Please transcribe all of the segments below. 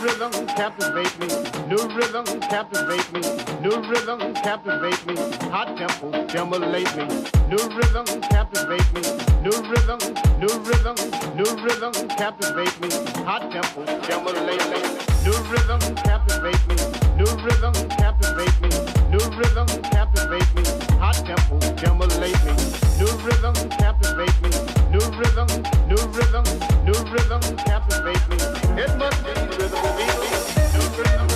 rhythm captivate me. New rhythm captivate me. New rhythm captivate me. Hot tempo stimulate me. New rhythm captivate me. New rhythm, new rhythm, new rhythm captivate me. Hot tempo stimulate me. New rhythm captivate me. New rhythm captivate me. New rhythm captivate me. Hot tempo stimulate me. New rhythm captivate me. New rhythm, new rhythm, new rhythm captivate me. It must be rhythm of me. New rhythm.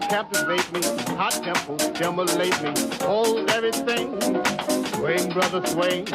Captivate me, hot tempo, stimulate me, hold everything, swing, brother, swing.